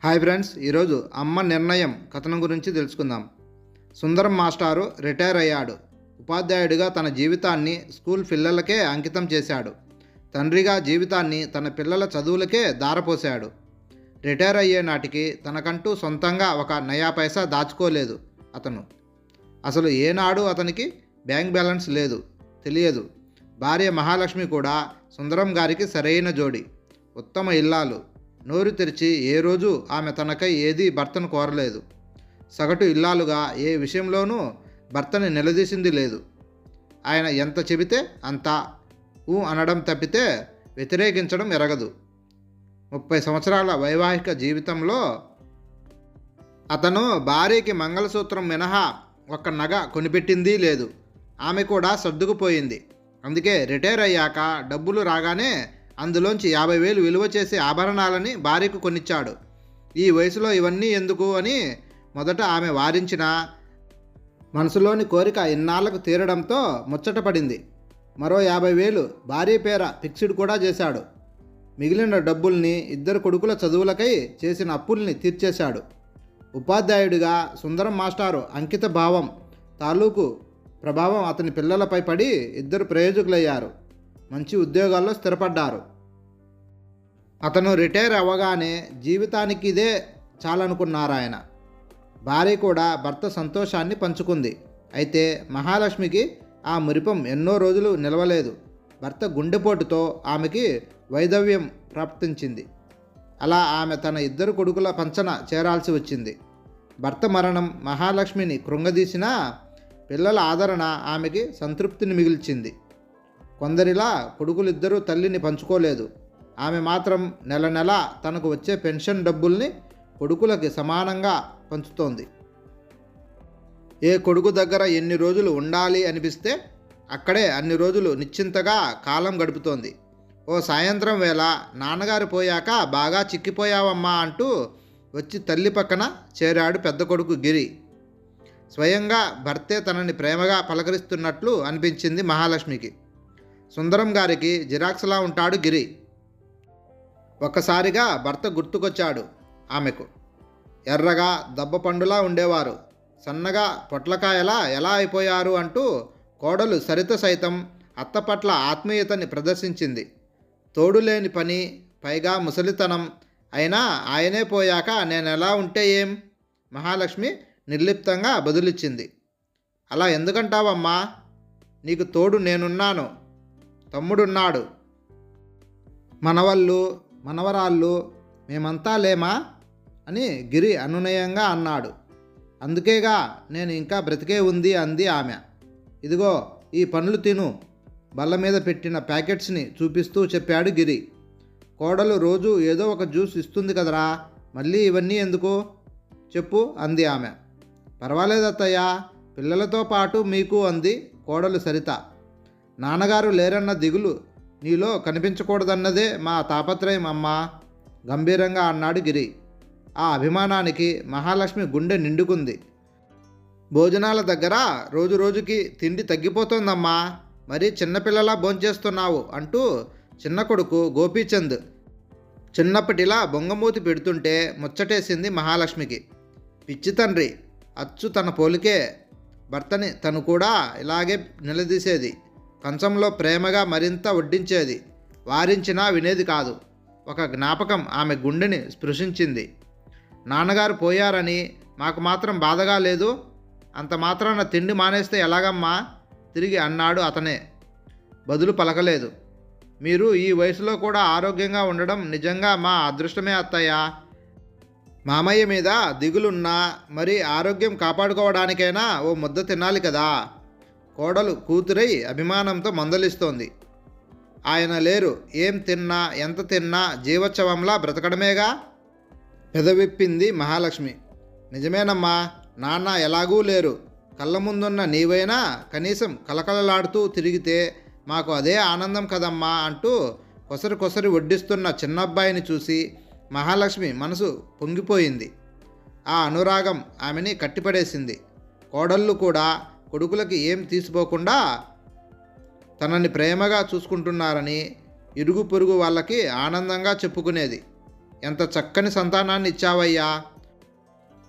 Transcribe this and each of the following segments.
Hi friends, ఈరోజు అమ్మ నిర్ణయం కథనం గురించి తెలుసుకుందాం. సుందరం మాస్టారు రిటైర్ అయ్యాడు. ఉపాధ్యాయుడిగా తన జీవితాన్ని స్కూల్ పిల్లలకే అంకితం చేశాడు. తండ్రిగా జీవితాన్ని తన పిల్లల చదువులకే దారపోశాడు. రిటైర్ అయ్యే నాటికి తనకంటూ సొంతంగా ఒక నయా పైసా దాచుకోలేదు అతను. అసలు ఏనాడు అతనికి బ్యాంక్ బ్యాలెన్స్ లేదు, తెలియదు. భార్య మహాలక్ష్మి కూడా సుందరం గారికి సరైన జోడి, ఉత్తమ ఇల్లాలు. నోరు తెరిచి ఏ రోజు ఆమె తనకై ఏదీ భర్తను కోరలేదు. సగటు ఇల్లాలుగా ఏ విషయంలోనూ భర్తని నిలదీసింది లేదు. ఆయన ఎంత చెబితే అంతా అనడం తప్పితే వ్యతిరేకించడం ఎరగదు. 30 సంవత్సరాల వైవాహిక జీవితంలో అతను భార్యకి మంగళసూత్రం మినహా ఒక్క నగ కొనిపెట్టిందీ లేదు. ఆమె కూడా సర్దుకుపోయింది. అందుకే రిటైర్ అయ్యాక డబ్బులు రాగానే అందులోంచి 50,000 విలువ చేసే ఆభరణాలని భార్యకు కొనిచ్చాడు. ఈ వయసులో ఇవన్నీ ఎందుకు అని మొదట ఆమె వారించిన మనసులోని కోరిక ఇన్నాళ్లకు తీరడంతో ముచ్చటపడింది. మరో 50,000 భార్య పేర ఫిక్స్డ్ కూడా చేశాడు. మిగిలిన డబ్బుల్ని ఇద్దరు కొడుకుల చదువులకై చేసిన అప్పుల్ని తీర్చేశాడు. ఉపాధ్యాయుడిగా సుందరం మాస్టారు అంకిత భావం తాలూకు ప్రభావం అతని పిల్లలపై పడి ఇద్దరు ప్రయోజకులయ్యారు. మంచి ఉద్యోగాల్లో స్థిరపడ్డారు. అతను రిటైర్ అవ్వగానే జీవితానికి ఇదే చాలనుకున్నారాయన. భార్య కూడా భర్త సంతోషాన్ని పంచుకుంది. అయితే మహాలక్ష్మికి ఆ మురిపం ఎన్నో రోజులు నిలవలేదు. భర్త గుండెపోటుతో ఆమెకి వైధవ్యం ప్రాప్తించింది. అలా ఆమె తన ఇద్దరు కొడుకుల పంచన చేరాల్సి వచ్చింది. భర్త మరణం మహాలక్ష్మిని కృంగదీసినా పిల్లల ఆదరణ ఆమెకి సంతృప్తిని మిగిల్చింది. కొందరిలా కొడుకులిద్దరూ తల్లిని పంచుకోలేదు. ఆమె మాత్రం నెల నెల తనకు వచ్చే పెన్షన్ డబ్బుల్ని కొడుకులకి సమానంగా పంచుతోంది. ఏ కొడుకు దగ్గర ఎన్ని రోజులు ఉండాలి అనిపిస్తే అక్కడే అన్ని రోజులు నిశ్చింతగా కాలం గడుపుతోంది. ఓ సాయంత్రం వేళ నాన్నగారు పోయాక బాగా చిక్కిపోయావమ్మా అంటూ వచ్చి తల్లి పక్కన చేరాడు పెద్ద కొడుకు గిరి. స్వయంగా భర్తే తనని ప్రేమగా పలకరిస్తున్నట్లు అనిపించింది మహాలక్ష్మికి. సుందరం గారికి జిరాక్స్లా ఉంటాడు గిరి. ఒక్కసారిగా భర్త గుర్తుకొచ్చాడు ఆమెకు. ఎర్రగా దబ్బపండులా ఉండేవారు, సన్నగా పొట్లకాయలా ఎలా అయిపోయారు అంటూ కోడలు సరిత సైతం అత్త పట్ల ఆత్మీయతని ప్రదర్శించింది. తోడులేని పని, పైగా ముసలితనం. అయినా ఆయనే పోయాక నేనెలా ఉంటే ఏం? మహాలక్ష్మి నిర్లిప్తంగా బదులిచ్చింది. అలా ఎందుకంటావమ్మా? నీకు తోడు నేనున్నాను, తమ్ముడున్నాడు, మనవళ్ళు మనవరాళ్ళు మేమంతా లేమా అని గిరి అనునయంగా అన్నాడు. అందుకేగా నేను ఇంకా బ్రతికే ఉంది అంది ఆమె. ఇదిగో ఈ పండ్లు తిను, బల్ల మీద పెట్టిన ప్యాకెట్స్ని చూపిస్తూ చెప్పాడు గిరి. కోడలు రోజు ఏదో ఒక జ్యూస్ ఇస్తుంది కదరా, మళ్ళీ ఇవన్నీ ఎందుకు చెప్పు అంది ఆమె. పర్వాలేదు అత్తయ్య, పిల్లలతో పాటు మీకు అంది కోడలు సరిత. నాన్నగారు లేరన్న దిగులు నీలో కనిపించకూడదన్నదే మా తాపత్రయం అమ్మా, గంభీరంగా అన్నాడు గిరి. ఆ అభిమానానికి మహాలక్ష్మి గుండె నిండుకుంది. భోజనాల దగ్గర రోజు రోజుకి తిండి తగ్గిపోతోందమ్మా, మరీ చిన్నపిల్లలా భోంచేస్తున్నావు అంటూ చిన్న కొడుకు గోపీచంద్ చిన్నప్పటిలా బొంగమూతి పెడుతుంటే ముచ్చటేసింది మహాలక్ష్మికి. పిచ్చి తండ్రి, అచ్చు తన పోలికే. భర్తని తను కూడా ఇలాగే నిలదీసేది. కంచంలో ప్రేమగా మరింత వడ్డించేది. వారించినా వినేది కాదు. ఒక జ్ఞాపకం ఆమె గుండెని స్పృశించింది. నాన్నగారు పోయారని మాకు మాత్రం బాధగా లేదు, అంత మాత్రాన తిండి మానేస్తే ఎలాగమ్మా తిరిగి అన్నాడు అతనే. బదులు పలకలేదు. మీరు ఈ వయసులో కూడా ఆరోగ్యంగా ఉండడం నిజంగా మా అదృష్టమే అత్తయ్య. మామయ్య మీద దిగులున్నా మరి ఆరోగ్యం కాపాడుకోవడానికైనా ఓ ముద్ద తినాలి కదా. కోడలు కూతురై అభిమానంతో మందలిస్తోంది. ఆయన లేరు, ఏం తిన్నా ఎంత తిన్నా జీవోత్సవంలా బ్రతకడమేగా పెదవిప్పింది మహాలక్ష్మి. నిజమేనమ్మా, నాన్న ఎలాగూ లేరు. కళ్ళ ముందున్న నీవైనా కనీసం కలకలలాడుతూ తిరిగితే మాకు అదే ఆనందం కదమ్మా అంటూ కొసరి కొసరి వడ్డిస్తున్న చిన్నబ్బాయిని చూసి మహాలక్ష్మి మనసు పొంగిపోయింది. ఆ అనురాగం ఆమెని కట్టిపడేసింది. కోడళ్ళు కూడా కొడుకులకి ఏం తీసిపోకుండా తనని ప్రేమగా చూసుకుంటున్నారని ఇరుగు పొరుగు వాళ్ళకి ఆనందంగా చెప్పుకునేది. ఎంత చక్కని సంతానాన్ని ఇచ్చావయ్యా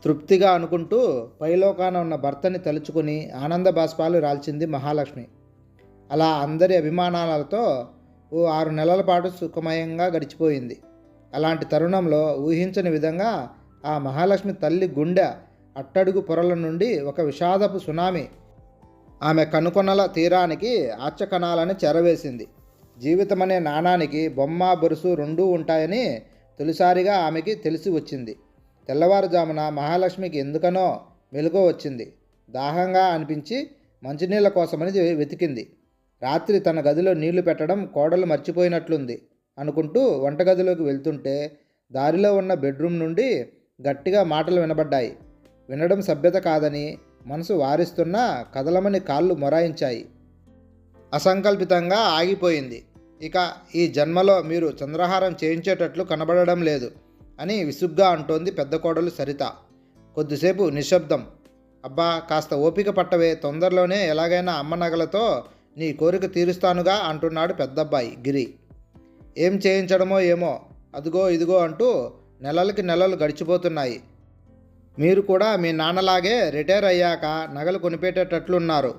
తృప్తిగా అనుకుంటూ పైలోకాన ఉన్న భర్తని తలుచుకుని ఆనంద బాష్పాలు రాల్చింది మహాలక్ష్మి. అలా అందరి అభిమానాలతో ఓ 6 నెలల పాటు సుఖమయంగా గడిచిపోయింది. అలాంటి తరుణంలో ఊహించని విధంగా ఆ మహాలక్ష్మి తల్లి గుండె అట్టడుగు పొరల నుండి ఒక విషాదపు సునామీ ఆమె కనుకొనల తీరానికి ఆచ్చకణాలని చెరవేసింది. జీవితమనే నాణానికి బొమ్మ బొరుసు రెండూ ఉంటాయని తొలిసారిగా ఆమెకి తెలిసి వచ్చింది. తెల్లవారుజామున మహాలక్ష్మికి ఎందుకనో మెలకువ వచ్చింది. దాహంగా అనిపించి మంచినీళ్ళ కోసమని వెతికింది. రాత్రి తన గదిలో నీళ్లు పెట్టడం కోడలు మర్చిపోయినట్లుంది అనుకుంటూ వంటగదిలోకి వెళ్తుంటే దారిలో ఉన్న బెడ్రూమ్ నుండి గట్టిగా మాటలు వినబడ్డాయి. వినడం సభ్యత కాదని మనసు వారిస్తున్నా కదలమని కాళ్ళు మొరాయించాయి. అసంకల్పితంగా ఆగిపోయింది. ఇక ఈ జన్మలో మీరు చంద్రహారం చేయించేటట్లు కనబడడం లేదు అని విసుగ్గా అంటోంది పెద్ద కోడలు సరిత. కొద్దిసేపు నిశ్శబ్దం. అబ్బా కాస్త ఓపిక పట్టవే, తొందరలోనే ఎలాగైనా అమ్మ నగలతో నీ కోరిక తీరుస్తానుగా అంటున్నాడు పెద్దబ్బాయి గిరి. ఏం చేయించడమో ఏమో, అదిగో ఇదిగో అంటూ నెలలకి నెలలు గడిచిపోతున్నాయి. మీరు కూడా మీ నాన్నలాగే రిటైర్ అయ్యాక నగలు కొనిపెట్టేటట్లున్నారు.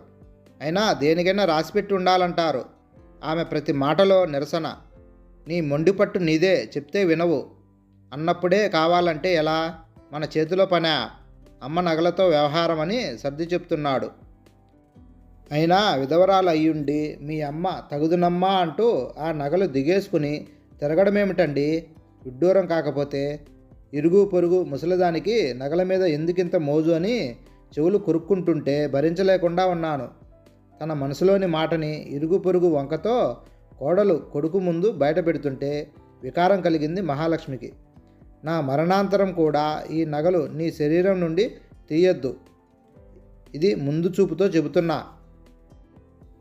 అయినా దేనికైనా రాసిపెట్టి ఉండాలంటారు. ఆమె ప్రతి మాటలో నిరసన. నీ మొండిపట్టు నీదే, చెప్తే వినవు. అన్నప్పుడే కావాలంటే ఎలా? మన చేతిలో పనా? అమ్మ నగలతో వ్యవహారం అని సర్ది చెప్తున్నాడు. అయినా విధవరాలు అయ్యుండి మీ అమ్మ తగుదునమ్మా అంటూ ఆ నగలు దిగేసుకుని తిరగడమేమిటండి? విడ్డూరం కాకపోతే. ఇరుగు పొరుగు ముసలిదానికి నగల మీద ఎందుకింత మోజు అని చెవులు కొరుక్కుంటుంటే భరించలేకుండా ఉన్నాను. తన మనసులోని మాటని ఇరుగు పొరుగు వంకతో కోడలు కొడుకు ముందు బయట పెడుతుంటే వికారం కలిగింది మహాలక్ష్మికి. నా మరణాంతరం కూడా ఈ నగలు నీ శరీరం నుండి తీయొద్దు. ఇది ముందు చూపుతో చెబుతున్నా.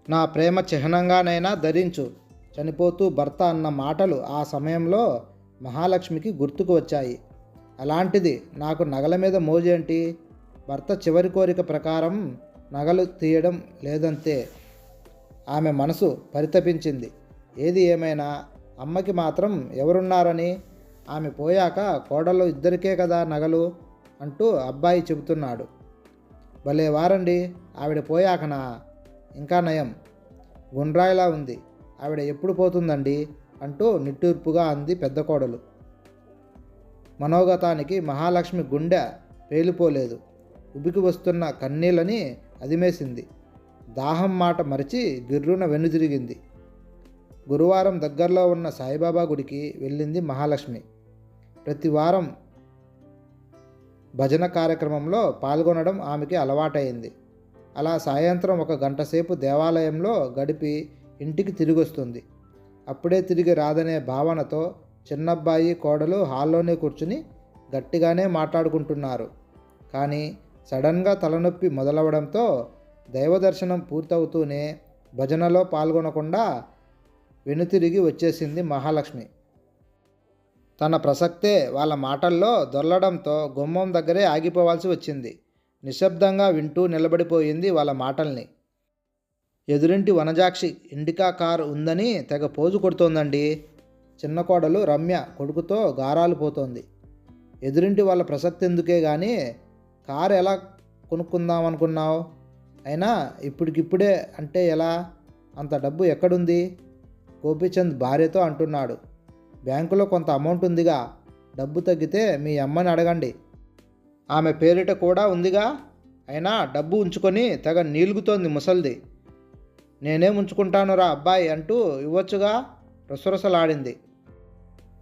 నా ప్రేమ చిహ్నంగానైనా ధరించు. చనిపోతూ భర్త అన్న మాటలు ఆ సమయంలో మహాలక్ష్మికి గుర్తుకు వచ్చాయి. అలాంటిది నాకు నగల మీద మోజేంటి? భర్త చివరి కోరిక ప్రకారం నగలు తీయడం లేదంతే. ఆమె మనసు పరితపించింది. ఏది ఏమైనా అమ్మకి మాత్రం ఎవరున్నారని? ఆమె పోయాక కోడలు ఇద్దరికే కదా నగలు అంటూ అబ్బాయి చెబుతున్నాడు. భలే వారండి, ఆవిడ పోయాకనా? ఇంకా నయం, గుండ్రాయిలా ఉంది. ఆవిడ ఎప్పుడు పోతుందండి అంటూ నిట్టూర్పుగా అంది పెద్ద కోడలు. మనోగతానికి మహాలక్ష్మి గుండె పేలిపోలేదు. ఉబికి వస్తున్న కన్నీళ్ళని అదిమేసింది. దాహం మాట మరిచి గిర్రున వెనుదిరిగింది. గురువారం దగ్గరలో ఉన్న సాయిబాబా గుడికి వెళ్ళింది మహాలక్ష్మి. ప్రతి వారం భజన కార్యక్రమంలో పాల్గొనడం ఆమెకి అలవాటైంది. అలా సాయంత్రం 1 గంట సేపు దేవాలయంలో గడిపి ఇంటికి తిరిగి వస్తుంది. అప్పుడే తిరిగి రాదనే భావనతో చిన్నబ్బాయి కోడలు హాల్లోనే కూర్చుని గట్టిగానే మాట్లాడుకుంటున్నారు. కానీ సడన్గా తలనొప్పి మొదలవడంతో దైవదర్శనం పూర్తవుతూనే భజనలో పాల్గొనకుండా వెనుతిరిగి వచ్చేసింది మహాలక్ష్మి. తన ప్రసక్తే వాళ్ళ మాటల్లో దొర్లడంతో గుమ్మం దగ్గరే ఆగిపోవాల్సి వచ్చింది. నిశ్శబ్దంగా వింటూ నిలబడిపోయింది వాళ్ళ మాటల్ని. ఎదురింటి వనజాక్షి ఇండికా కారు ఉందని తెగ పోజు కొడుతోందండి. చిన్న కోడలు రమ్య కొడుకుతో గారాలు పోతోంది. ఎదురింటి వాళ్ళ ప్రసక్తి ఎందుకే కానీ కారు ఎలా కొనుక్కుందామనుకున్నావు? అయినా ఇప్పటికిప్పుడే అంటే ఎలా? అంత డబ్బు ఎక్కడుంది? గోపీచంద్ భార్యతో అంటున్నాడు. బ్యాంకులో కొంత అమౌంట్ ఉందిగా, డబ్బు తగ్గితే మీ అమ్మని అడగండి. ఆమె పేరిట కూడా ఉందిగా. అయినా డబ్బు ఉంచుకొని తెగ నీలుగుతోంది ముసల్ది. నేనేం ఉంచుకుంటానురా అబ్బాయి అంటూ ఇవ్వచ్చుగా, రుసరుసలాడింది.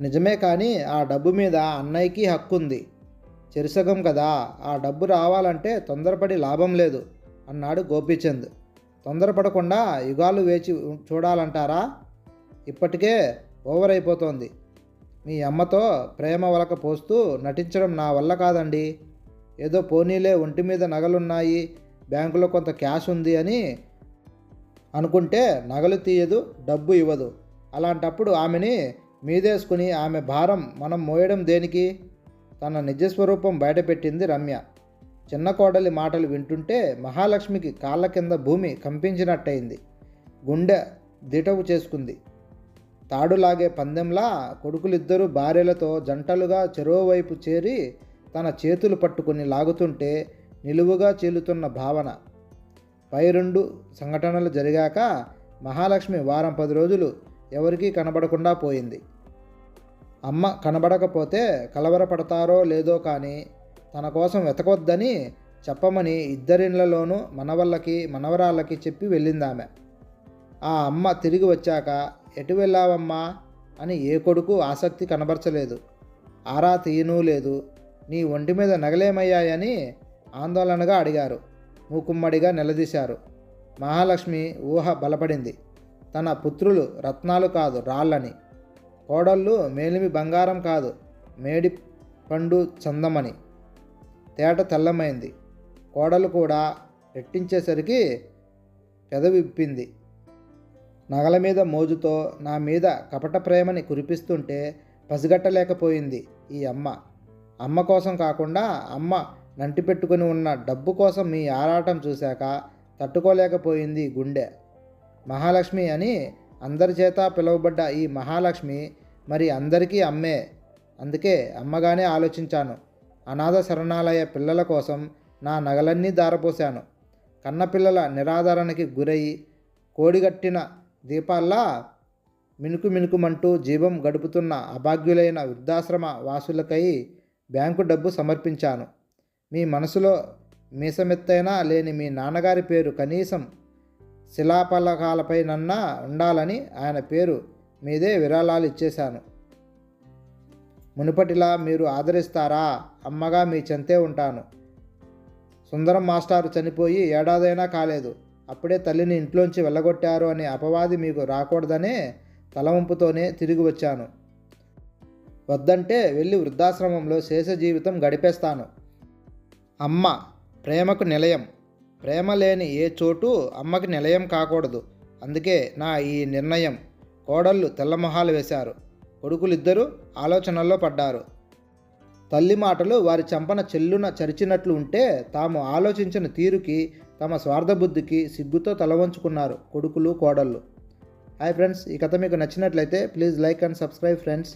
నిజమే, కానీ ఆ డబ్బు మీద అన్నయ్యకి హక్కు ఉంది. చెరిసగం కదా, ఆ డబ్బు రావాలంటే తొందరపడి లాభం లేదు అన్నాడు గోపీచంద్. తొందరపడకుండా యుగాలు వేచి చూడాలంటారా? ఇప్పటికే ఓవర్ అయిపోతోంది. మీ అమ్మతో ప్రేమ వలక పోస్తూ నటించడం నా వల్ల కాదండి. ఏదో పోనీలే, ఒంటి మీద నగలున్నాయి, బ్యాంకులో కొంత క్యాష్ ఉంది అని అనుకుంటే నగలు తీయదు, డబ్బు ఇవ్వదు. అలాంటప్పుడు ఆమెని మీదేసుకుని ఆమె భారం మనం మోయడం దేనికి? తన నిజస్వరూపం బయటపెట్టింది రమ్య. చిన్న కోడలి మాటలు వింటుంటే మహాలక్ష్మికి కాళ్ళ కింద భూమి కంపించినట్టయింది. గుండె దిటవు చేసుకుంది. తాడులాగే పందెంలా కొడుకులిద్దరూ భార్యలతో జంటలుగా చెరోవైపు చేరి తన చేతులు పట్టుకుని లాగుతుంటే నిలువుగా చీలుతున్న భావన. పై 2 సంఘటనలు జరిగాక మహాలక్ష్మి వారం 10 రోజులు ఎవరికీ కనబడకుండా పోయింది. అమ్మ కనబడకపోతే కలవరపడతారో లేదో కానీ తన కోసం వెతకొద్దని చెప్పమని ఇద్దరిళ్లలోనూ మనవళ్ళకి మనవరాళ్ళకి చెప్పి వెళ్ళిందామె. ఆ అమ్మ తిరిగి వచ్చాక ఎటు వెళ్ళావమ్మా అని ఏ కొడుకు ఆసక్తి కనబరచలేదు. ఆరా తీయనూ లేదు. నీ ఒంటి మీద నగలేమయ్యాయని ఆందోళనగా అడిగారు. మూకుమ్మడిగా నిలదీశారు. మహాలక్ష్మి ఊహ బలపడింది. తన పుత్రులు రత్నాలు కాదు రాళ్ళని, కోడళ్ళు మేలిమి బంగారం కాదు మేడి పండు చందమని. తేట తెల్లమైంది. కోడలు కూడా రెట్టించేసరికి పెదవిప్పింది. నగల మీద మోజుతో నా మీద కపట ప్రేమని కురిపిస్తుంటే పసిగట్టలేకపోయింది ఈ అమ్మ. అమ్మ కోసం కాకుండా అమ్మ నంటి పెట్టుకుని ఉన్న డబ్బు కోసం మీ ఆరాటం చూశాక తట్టుకోలేకపోయింది గుండె. మహాలక్ష్మి అని అందరి చేత పిలువబడ్డ ఈ మహాలక్ష్మి మరి అందరికీ అమ్మే. అందుకే అమ్మగానే ఆలోచించాను. అనాథ శరణాలయ పిల్లల కోసం నా నగలన్నీ దారపోశాను. కన్నపిల్లల నిరాదరణకి గురయి కోడిగట్టిన దీపాల్లా మినుకు మినుకుమంటూ జీవం గడుపుతున్న అభాగ్యులైన వృద్ధాశ్రమ వాసులకై బ్యాంకు డబ్బు సమర్పించాను. మీ మనసులో మీసమెత్తైనా లేని మీ నాన్నగారి పేరు కనీసం శిలాఫలకాలపైనన్నా ఉండాలని ఆయన పేరు మీదే విరాళాలు ఇచ్చేశాను. మునుపటిలా మీరు ఆదరిస్తారా? అమ్మగా మీ చెంతే ఉంటాను. సుందరం మాస్టారు చనిపోయి ఏడాదైనా కాలేదు. అప్పుడే తల్లిని ఇంట్లోంచి వెళ్ళగొట్టారు అనే అపవాది మీకు రాకూడదనే తలవంపుతోనే తిరిగి వచ్చాను. వద్దంటే వెళ్ళి వృద్ధాశ్రమంలో శేష జీవితం గడిపేస్తాను. అమ్మ ప్రేమకు నిలయం. ప్రేమ లేని ఏ చోటు అమ్మకి నిలయం కాకూడదు. అందుకే నా ఈ నిర్ణయం. కోడళ్ళు తెల్లమొహాలు వేశారు. కొడుకులిద్దరూ ఆలోచనల్లో పడ్డారు. తల్లి మాటలు వారి చెంపన చెల్లున చరిచినట్లు ఉంటే తాము ఆలోచించిన తీరుకి తమ స్వార్థబుద్ధికి సిగ్గుతో తలవంచుకున్నారు కొడుకులు కోడళ్ళు. హాయ్ ఫ్రెండ్స్, ఈ కథ మీకు నచ్చినట్లయితే please like and subscribe friends.